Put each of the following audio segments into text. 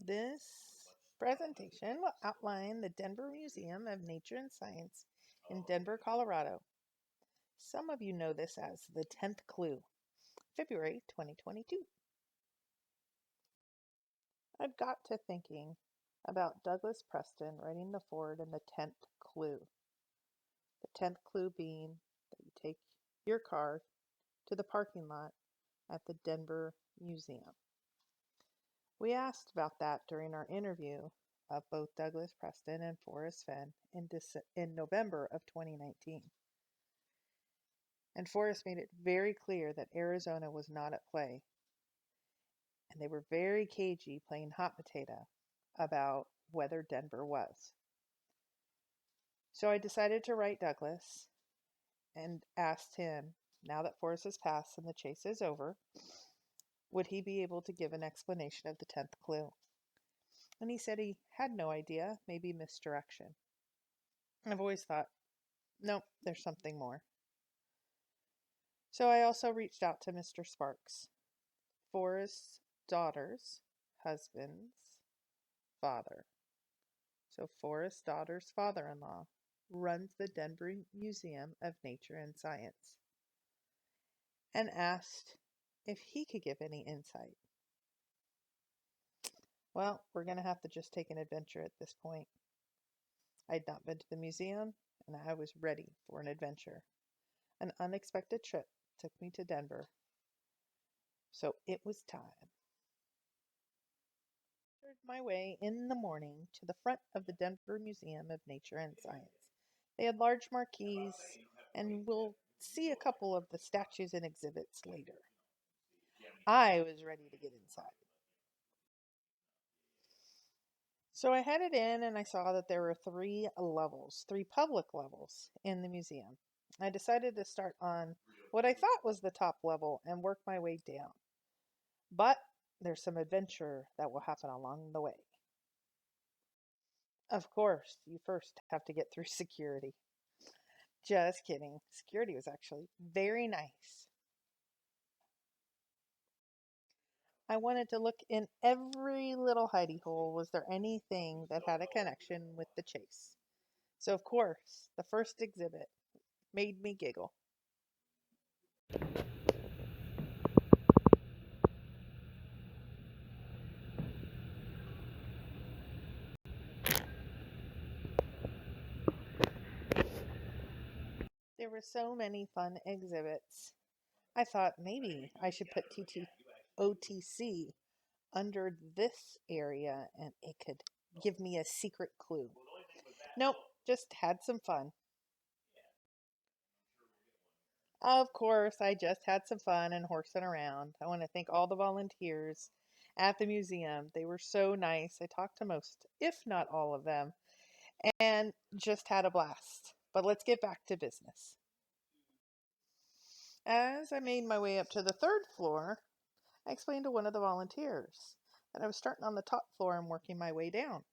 This presentation will outline the Denver Museum of Nature and Science in Denver, Colorado. Some of you know this as the 10th Clue, February 2022. I've got to thinking about Douglas Preston writing the foreword in the 10th Clue. The 10th clue being that you take your car to the parking lot at the Denver Museum. We asked about that during our interview of both Douglas Preston and Forrest Fenn in November of 2019. And Forrest made it very clear that Arizona was not at play. And they were very cagey playing hot potato about whether Denver was. So I decided to write Douglas and asked him, now that Forrest has passed and the chase is over, would he be able to give an explanation of the 10th clue? And he said he had no idea, maybe misdirection. I've always thought, nope, there's something more. So I also reached out to Mr. Sparks, Forrest's daughter's husband's father. So Forrest's daughter's father-in-law runs the Denver Museum of Nature and Science, and asked if he could give any insight. Well, we're going to have to just take an adventure at this point. I'd not been to the museum, and I was ready for an adventure. An unexpected trip took me to Denver, so it was time. I made my way in the morning to the front of the Denver Museum of Nature and Science. They had large marquees, and we'll see a couple of the statues and exhibits later. I was ready to get inside. So I headed in and I saw that there were three public levels in the museum. I decided to start on what I thought was the top level and work my way down. But there's some adventure that will happen along the way. Of course, you first have to get through security. Just kidding. Security was actually very nice. I wanted to look in every little hidey hole. Was there anything that had a connection with the chase? So, of course, the first exhibit made me giggle. There were so many fun exhibits. I thought maybe I should put OTC under this area and it could give me a secret clue. Nope, just had some fun. Of course, I just had some fun and horsing around. I want to thank all the volunteers at the museum. They were so nice. I talked to most, if not all of them, and just had a blast. But let's get back to business. As I made my way up to the third floor, I explained to one of the volunteers that I was starting on the top floor and working my way down.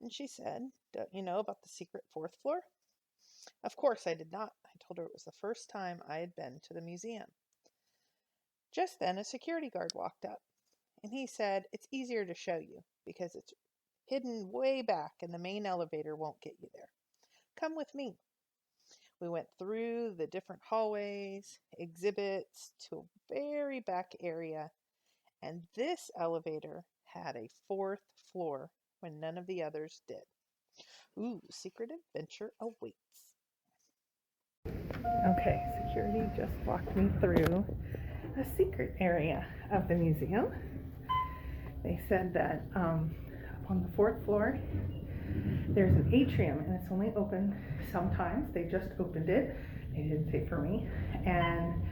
And she said, "Don't you know about the secret fourth floor?" Of course I did not. I told her it was the first time I had been to the museum. Just then a security guard walked up, and he said, "It's easier to show you because it's hidden way back and the main elevator won't get you there. Come with me." We went through the different hallways, exhibits, to a very back area, and this elevator had a fourth floor when none of the others did. Ooh, secret adventure awaits. Okay, security just walked me through a secret area of the museum. They said that on the fourth floor there's an atrium and it's only open sometimes. They just opened it. They didn't say for me. And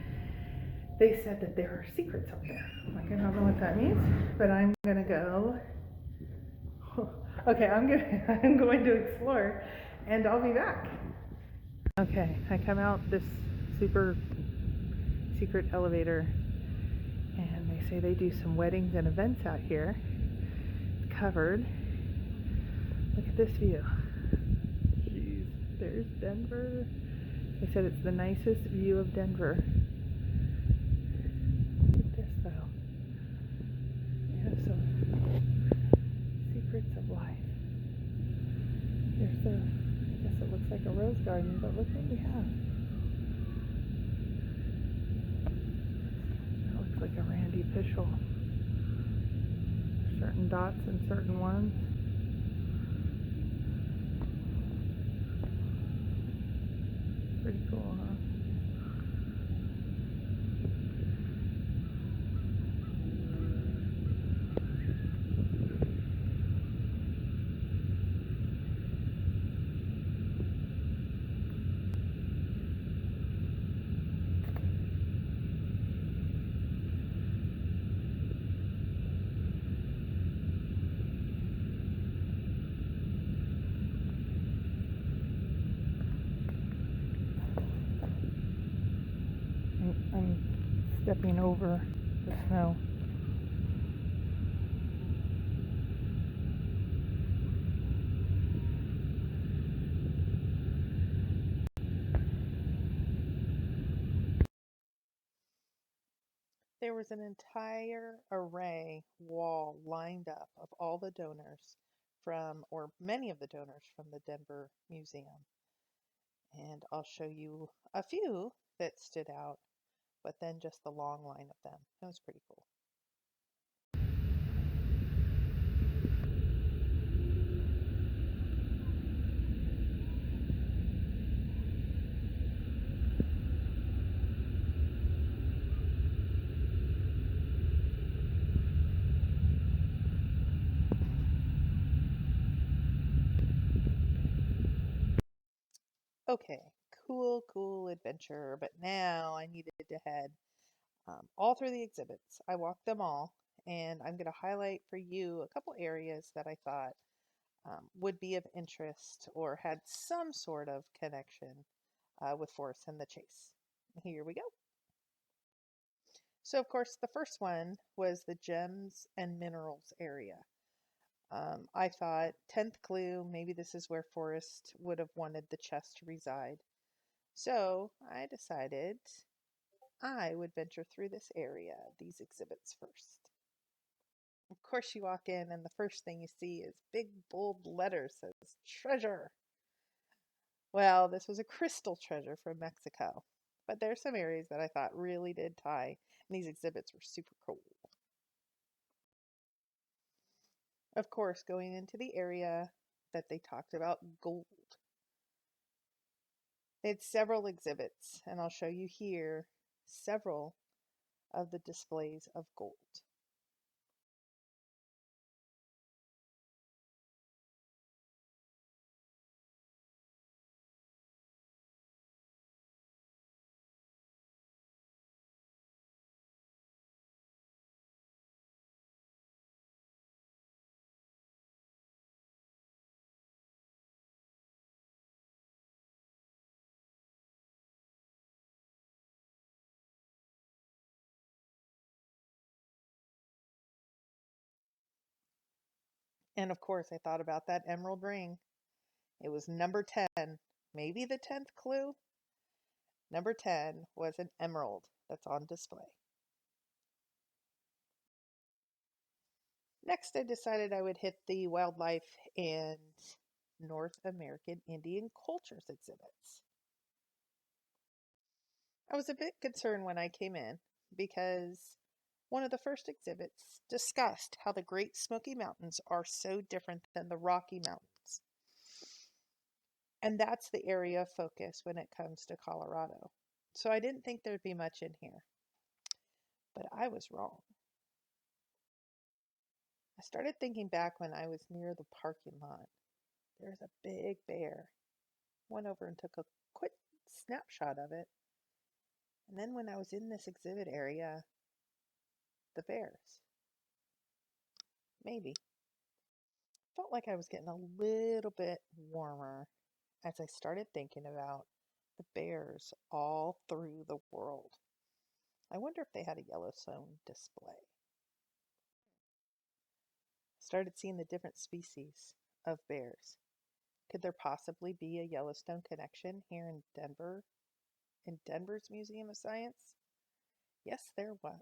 they said that there are secrets up there. I'm like, I don't know what that means, but I'm gonna go. Okay, I'm going to explore, and I'll be back. Okay, I come out this super secret elevator, and they say they do some weddings and events out here. It's covered. Look at this view. Jeez, there's Denver. They said it's the nicest view of Denver. Look at this though. They have some I guess it looks like a rose garden, but look what we have. That looks like a Randy Pischel. Certain dots and certain ones. Pretty cool, huh? I'm stepping over the snow. There was an entire array wall lined up of all the donors or many of the donors from the Denver Museum. And I'll show you a few that stood out, but then just the long line of them. It was pretty cool. Okay, cool adventure, but now I needed to head all through the exhibits. I walked them all, and I'm going to highlight for you a couple areas that I thought would be of interest or had some sort of connection with Forrest and the Chase. Here we go. So, of course, the first one was the gems and minerals area. I thought 10th clue, maybe this is where Forrest would have wanted the chest to reside. So I decided I would venture through this area, these exhibits first. Of course, you walk in, and the first thing you see is big bold letters says treasure. Well, this was a crystal treasure from Mexico, but there's some areas that I thought really did tie, and these exhibits were super cool. Of course, going into the area that they talked about gold. They had several exhibits, and I'll show you here several of the displays of gold. And of course, I thought about that emerald ring. It was number 10, maybe the 10th clue. Number 10 was an emerald that's on display. Next, I decided I would hit the wildlife and North American Indian cultures exhibits. I was a bit concerned when I came in because one of the first exhibits discussed how the Great Smoky Mountains are so different than the Rocky Mountains. And that's the area of focus when it comes to Colorado. So I didn't think there'd be much in here, but I was wrong. I started thinking back when I was near the parking lot. There's a big bear. Went over and took a quick snapshot of it. And then when I was in this exhibit area, the bears. Maybe. Felt like I was getting a little bit warmer as I started thinking about the bears all through the world. I wonder if they had a Yellowstone display. Started seeing the different species of bears. Could there possibly be a Yellowstone connection here in Denver, in Denver's Museum of Science? Yes, there was.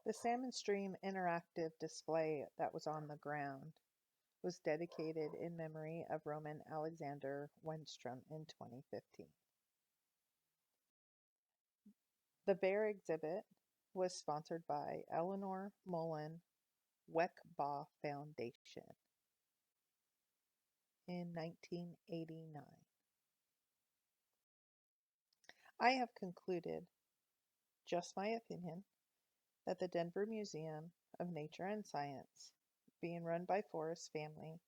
The Salmon Stream interactive display that was on the ground was dedicated in memory of Roman Alexander Wenstrom in 2015. The bear exhibit was sponsored by Eleanor Mullen Weckbaugh Foundation in 1989. I have concluded, just my opinion, that the Denver Museum of Nature and Science, being run by Forrest's family,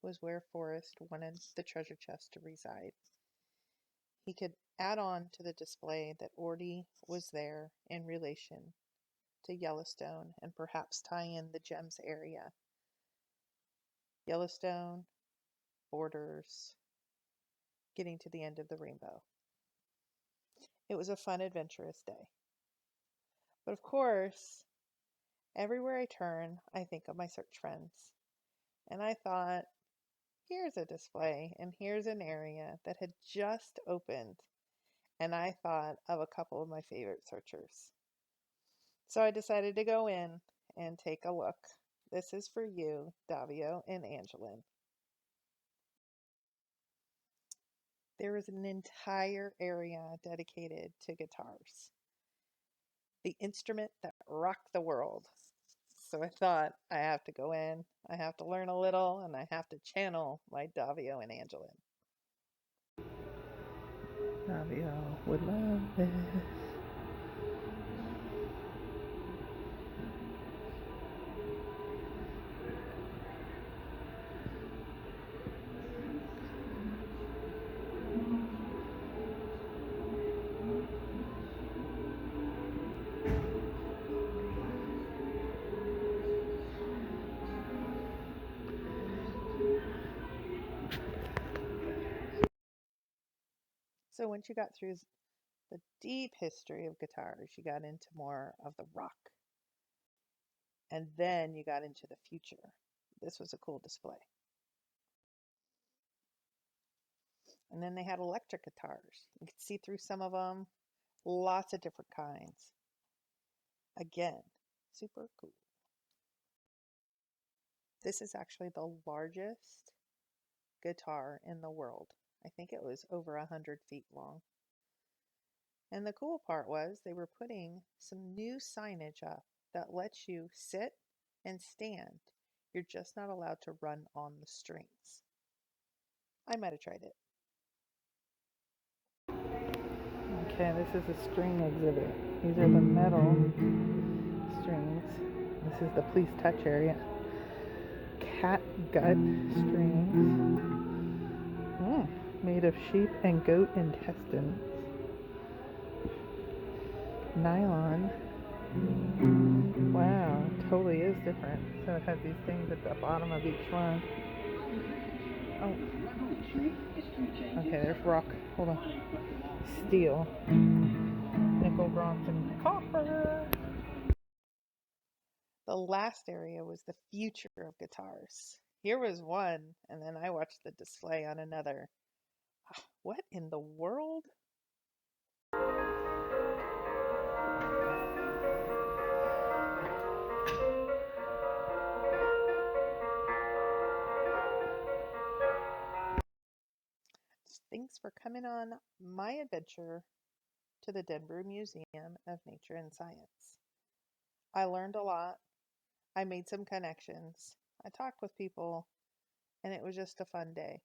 was where Forrest wanted the treasure chest to reside. He could add on to the display that already was there in relation to Yellowstone and perhaps tie in the gems area. Yellowstone, borders, getting to the end of the rainbow. It was a fun, adventurous day. But of course, everywhere I turn, I think of my search friends. And I thought, here's a display and here's an area that had just opened. And I thought of a couple of my favorite searchers. So I decided to go in and take a look. This is for you, Davio and Angelin. There is an entire area dedicated to guitars, the instrument that rocked the world. So I thought, I have to go in, I have to learn a little, and I have to channel my Davio and Angelin. Davio would love this. So once you got through the deep history of guitars, you got into more of the rock. And then you got into the future. This was a cool display. And then they had electric guitars. You could see through some of them. Lots of different kinds. Again, super cool. This is actually the largest guitar in the world. I think it was over 100 feet long. And the cool part was they were putting some new signage up that lets you sit and stand. You're just not allowed to run on the strings. I might have tried it. Okay, this is a string exhibit. These are the metal strings. This is the please touch area. Cat gut strings. Made of sheep and goat intestines. Nylon. Wow, totally is different. So it has these things at the bottom of each one. Oh. Okay, there's rock. Hold on. Steel. Nickel, bronze, and copper. The last area was the future of guitars. Here was one, and then I watched the display on another. What in the world? Thanks for coming on my adventure to the Denver Museum of Nature and Science. I learned a lot. I made some connections. I talked with people, and it was just a fun day.